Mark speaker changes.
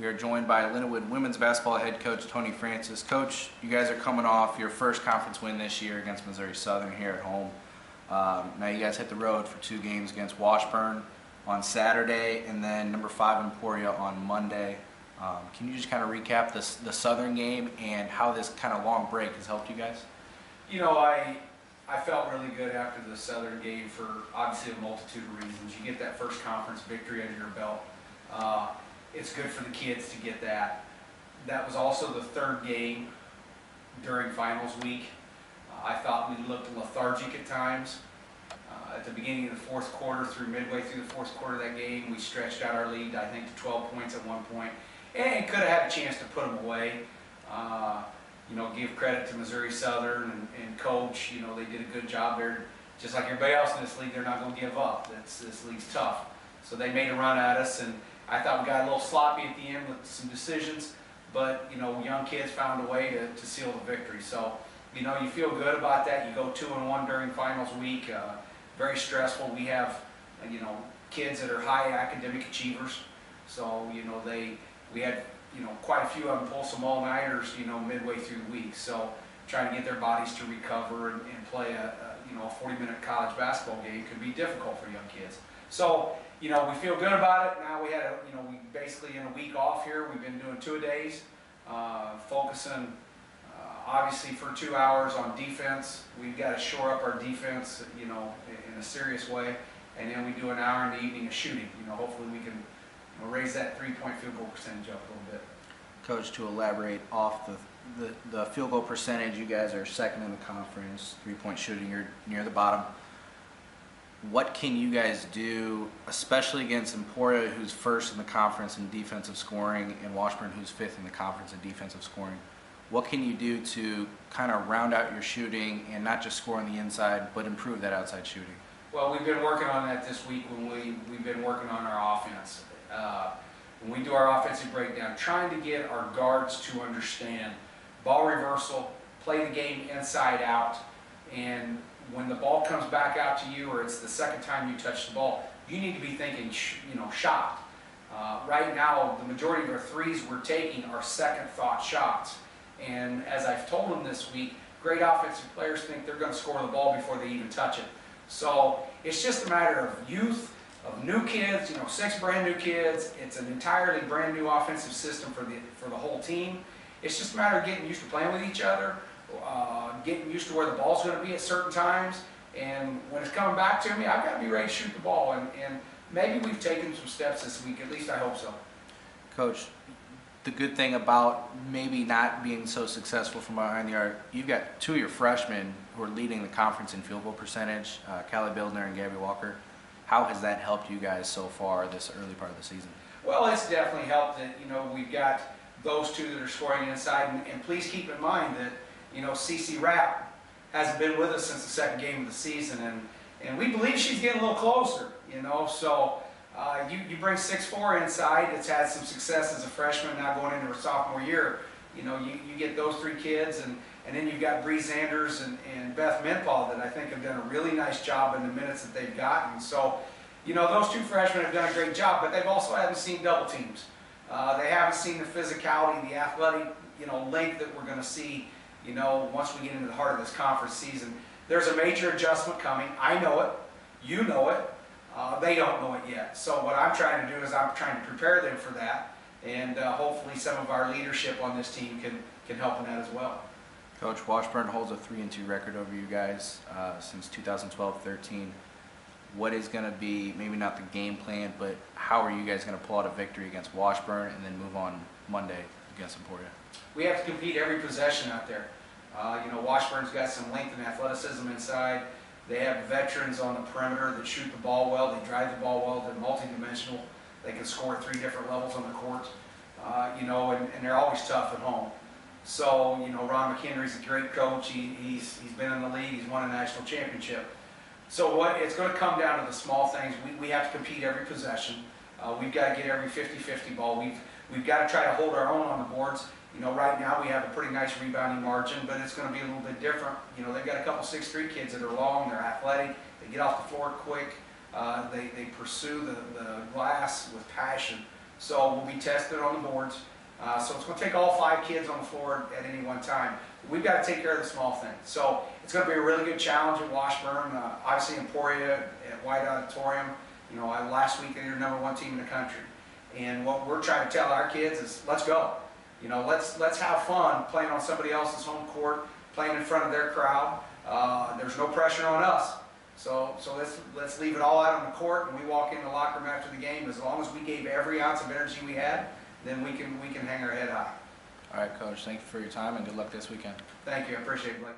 Speaker 1: We are joined by Lindenwood women's basketball head coach Tony Francis. Coach, you guys are coming off your first conference win this year against Missouri Southern here at home. Now you guys hit the road for 2 games against Washburn on Saturday and then number 5 Emporia on Monday. Can you just kind of recap the Southern game and how this kind of long break has helped you guys?
Speaker 2: You know, I felt really good after the Southern game for obviously a multitude of reasons. You get that first conference victory under your belt. It's good for the kids to get that. That was also the 3rd game during finals week. I thought we looked lethargic at times. At the beginning of the 4th quarter, through midway through the 4th quarter of that game, we stretched out our lead, I think, to 12 points at one point, and could have had a chance to put them away. You know, give credit to Missouri Southern and coach. You know, they did a good job there. Just like everybody else in this league, they're not going to give up. This league's tough. So they made a run at us, and I thought we got a little sloppy at the end with some decisions, but, you know, young kids found a way to seal the victory. So, you know, you feel good about that. You go 2-1 during finals week. Very stressful. We have, you know, kids that are high academic achievers. So, you know, we had, you know, quite a few of them pull some all-nighters, you know, midway through the week. So trying to get their bodies to recover and play you know, a 40-minute college basketball game could be difficult for young kids. So, you know, we feel good about it. Now we had you know, we basically in a week off here. We've been doing 2-a-days, focusing obviously for 2 hours on defense. We've got to shore up our defense, you know, in a serious way. And then we do an hour in the evening of shooting. You know, hopefully we can raise that 3-point field goal percentage up a little bit.
Speaker 1: Coach, to elaborate off the field goal percentage, you guys are 2nd in the conference. 3-point shooting, you're near the bottom. What can you guys do, especially against Emporia, who's 1st in the conference in defensive scoring, and Washburn, who's 5th in the conference in defensive scoring? What can you do to kind of round out your shooting and not just score on the inside, but improve that outside shooting?
Speaker 2: Well, we've been working on that this week when we've been working on our offense. When we do our offensive breakdown, trying to get our guards to understand ball reversal, play the game inside out, and when the ball comes back out to you, or it's the 2nd time you touch the ball, you need to be thinking, you know, shot. Right now, the majority of our threes we're taking are 2nd thought shots, and as I've told them this week, great offensive players think they're going to score the ball before they even touch it. So it's just a matter of youth, of new kids, you know, 6 brand new kids. It's an entirely brand new offensive system for the whole team. It's just a matter of getting used to playing with each other, getting used to where the ball's going to be at certain times, and when it's coming back to me, I've got to be ready to shoot the ball, and maybe we've taken some steps this week, at least I hope so.
Speaker 1: Coach, the good thing about maybe not being so successful from behind the arc, you've got 2 of your freshmen who are leading the conference in field goal percentage, Callie Bildner and Gabby Walker. How has that helped you guys so far this early part of the season?
Speaker 2: Well, it's definitely helped that, you know, we've got those 2 that are scoring inside, and please keep in mind that, you know, CC Rapp hasn't been with us since the 2nd game of the season, and we believe she's getting a little closer, you know, so you bring 6'4" inside that's had some success as a freshman, now going into her sophomore year. You know, you get those 3 kids, and then you've got Bree Sanders and Beth Minpaw that I think have done a really nice job in the minutes that they've gotten. So, you know, those 2 freshmen have done a great job, but they've also haven't seen double teams. They haven't seen the physicality, the athletic, you know, length that we're going to see, you know, once we get into the heart of this conference season. There's a major adjustment coming. I know it. You know it. They don't know it yet. So what I'm trying to do is I'm trying to prepare them for that, and hopefully some of our leadership on this team can help in that as well.
Speaker 1: Coach, Washburn holds a 3-2 record over you guys since 2012-13. What is going to be, maybe not the game plan, but how are you guys going to pull out a victory against Washburn and then move on Monday against Emporia?
Speaker 2: We have to compete every possession out there. You know, Washburn's got some length and athleticism inside. They have veterans on the perimeter that shoot the ball well. They drive the ball well. They're multidimensional. They can score at 3 different levels on the court. You know, and they're always tough at home. So, you know, Ron McHenry's a great coach. He's been in the league. He's won a national championship. So it's going to come down to the small things. We have to compete every possession. We've got to get every 50-50 ball. We've got to try to hold our own on the boards. You know, right now we have a pretty nice rebounding margin, but it's going to be a little bit different. You know, they've got a couple 6'3" kids that are long, they're athletic, they get off the floor quick, they pursue the glass with passion. So we'll be tested on the boards. So it's going to take all 5 kids on the floor at any one time. We've got to take care of the small things. So it's going to be a really good challenge at Washburn. Obviously Emporia at White Auditorium. You know, last week they were #1 team in the country. And what we're trying to tell our kids is, let's go. You know, let's have fun playing on somebody else's home court, playing in front of their crowd. There's no pressure on us. So let's leave it all out on the court, and we walk in the locker room after the game. As long as we gave every ounce of energy we had, then we can hang our head high.
Speaker 1: All right, Coach. Thank you for your time, and good luck this weekend.
Speaker 2: Thank you. I appreciate it, Blake.